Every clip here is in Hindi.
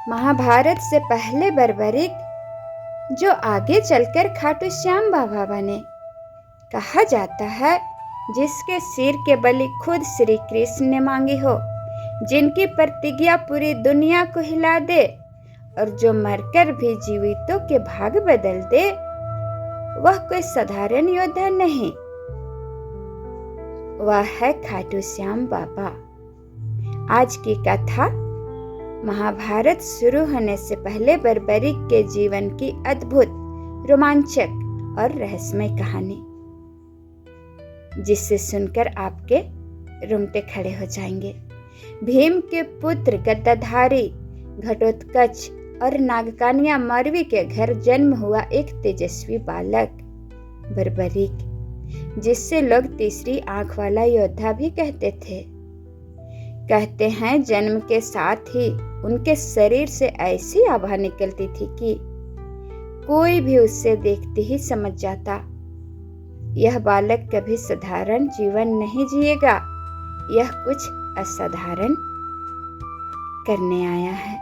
महाभारत से पहले बर्बरिक, जो आगे चलकर खाटू श्याम बाबा बने। कहा जाता है जिसके सिर के बलि खुद श्री कृष्ण ने मांगी हो, जिनकी प्रतिज्ञा पूरी दुनिया को हिला दे और जो मरकर भी जीवितों के भाग बदल दे, वह कोई साधारण योद्धा नहीं, वह है खाटू श्याम बाबा। आज की कथा महाभारत शुरू होने से पहले बर्बरिक के जीवन की अद्भुत, रोमांचक और रहस्यमय कहानी, जिसे सुनकर आपके रोंगटे खड़े हो जाएंगे। भीम के पुत्र गद्दाधारी घटोत्कच और नागकन्या मरवी के घर जन्म हुआ एक तेजस्वी बालक बर्बरिक, जिससे लोग तीसरी आंख वाला योद्धा भी कहते थे। कहते हैं जन्म के साथ ही उनके शरीर से ऐसी आभा निकलती थी कि कोई भी उससे देखते ही समझ जाता, यह बालक कभी साधारण जीवन नहीं जिएगा, यह कुछ असाधारण करने आया है।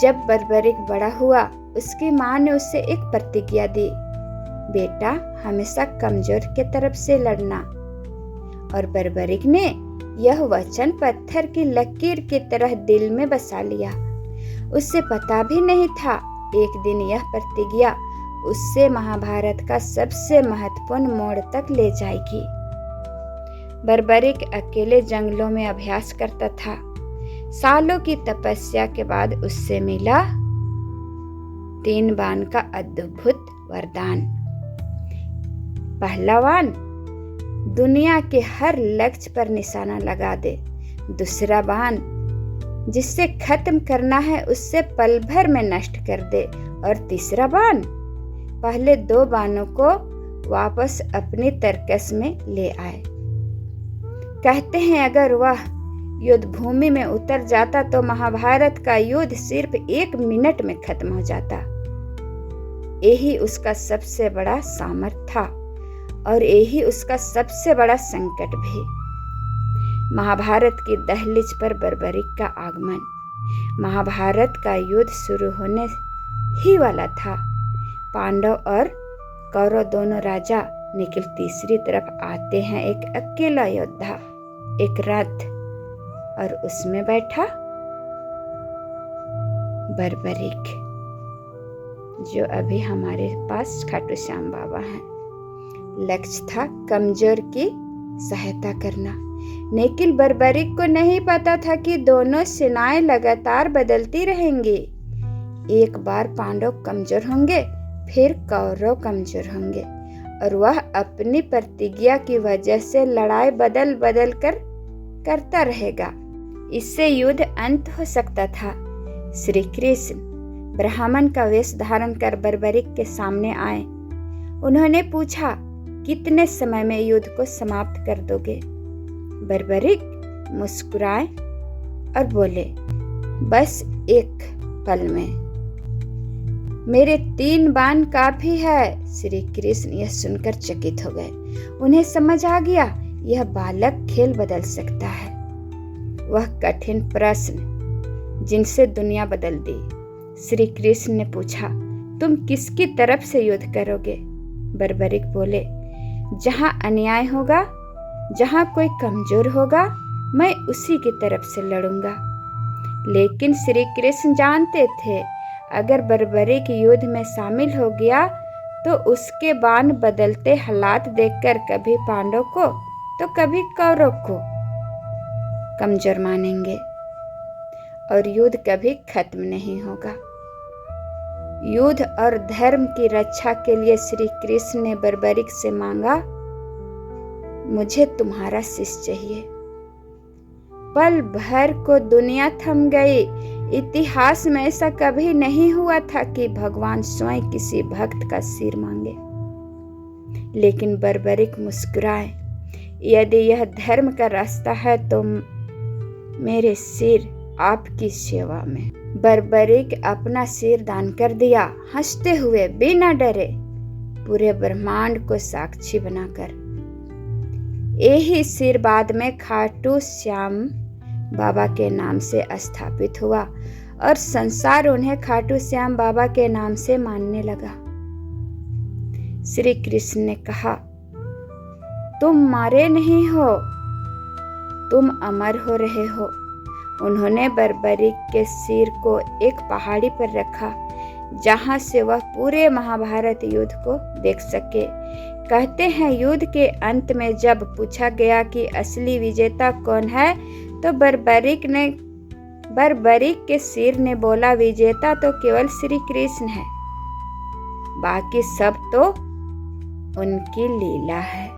जब बर्बरिक बड़ा हुआ, उसकी माँ ने उसे एक प्रतिज्ञा दी, बेटा हमेशा कमजोर के तरफ से लड़ना। और बर्बरिक ने यह वचन पत्थर की लकीर की तरह दिल में बसा लिया। उसे पता भी नहीं था एक दिन यह प्रतिज्ञा उससे महाभारत का सबसे महत्वपूर्ण मोड़ तक ले जाएगी। बर्बरिक अकेले जंगलों में अभ्यास करता था। सालों की तपस्या के बाद उससे मिला 3 बाण का अद्भुत वरदान। पहला बाण दुनिया के हर लक्ष्य पर निशाना लगा दे। दूसरा बाण जिससे खत्म करना है उससे पल भर में नष्ट कर दे। और तीसरा बाण पहले 2 बाणों को वापस अपनी तरकस में ले आए। कहते हैं अगर वह युद्ध भूमि में उतर जाता तो महाभारत का युद्ध सिर्फ 1 मिनट में खत्म हो जाता। यही उसका सबसे बड़ा सामर्थ्य था और यही उसका सबसे बड़ा संकट भी। महाभारत की दहलीज पर बर्बरिक का आगमन। महाभारत का युद्ध शुरू होने ही वाला था। पांडव और कौरव दोनों राजा निखिल तीसरी तरफ आते हैं। एक अकेला योद्धा, एक रथ, और उसमें बैठा बर्बरिक, जो अभी हमारे पास खाटू श्याम बाबा हैं। लक्ष्य था कमजोर की सहायता करना। लेकिन बर्बरिक को नहीं पता था कि दोनों सेनाएं लगातार बदलती रहेंगी। एक बार पांडव कमजोर होंगे, फिर कौरव कमजोर होंगे, और वह अपनी प्रतिज्ञा की वजह से लड़ाई बदल बदल कर करता रहेगा। इससे युद्ध अंत हो सकता था। श्री कृष्ण ब्राह्मण का वेश धारण कर बर्बरिक के सामने आए। उन्होंने पूछा, कितने समय में युद्ध को समाप्त कर दोगे? बर्बरिक मुस्कुराए और बोले, बस एक पल में। मेरे 3 बाण काफी है। श्री कृष्ण यह सुनकर चकित हो गए। उन्हें समझ आ गया यह बालक खेल बदल सकता है। वह कठिन प्रश्न जिनसे दुनिया बदल दी। श्री कृष्ण ने पूछा, तुम किसकी तरफ से युद्ध करोगे? बर्बरिक बोले, जहां अन्याय होगा, जहां कोई कमजोर होगा, मैं उसी की तरफ से लड़ूंगा। लेकिन श्री कृष्ण जानते थे अगर बर्बरिक युद्ध में शामिल हो गया तो उसके बाण बदलते हालात देखकर कभी पांडव को तो कभी कौरव को कमजोर मानेंगे और युद्ध कभी खत्म नहीं होगा। युद्ध और धर्म की रक्षा के लिए श्री कृष्ण ने बर्बरिक से मांगा, मुझे तुम्हारा शिष्य चाहिए। पल भर को दुनिया थम गई। इतिहास में ऐसा कभी नहीं हुआ था कि भगवान स्वयं किसी भक्त का सिर मांगे। लेकिन बर्बरिक मुस्कुराए, यदि यह धर्म का रास्ता है तो मेरे सिर आपकी सेवा में। बर्बरिक अपना सिर दान कर दिया, हंसते हुए बिना डरे, पूरे ब्रह्मांड को साक्षी बनाकर। यही सिर बाद में खाटू श्याम बाबा के नाम से स्थापित हुआ और संसार उन्हें खाटू श्याम बाबा के नाम से मानने लगा। श्री कृष्ण ने कहा, तुम मारे नहीं हो, तुम अमर हो रहे हो। उन्होंने बर्बरिक के सिर को एक पहाड़ी पर रखा जहां से वह पूरे महाभारत युद्ध को देख सके। कहते हैं युद्ध के अंत में जब पूछा गया कि असली विजेता कौन है, तो बर्बरिक के सिर ने बोला, विजेता तो केवल श्री कृष्ण है, बाकी सब तो उनकी लीला है।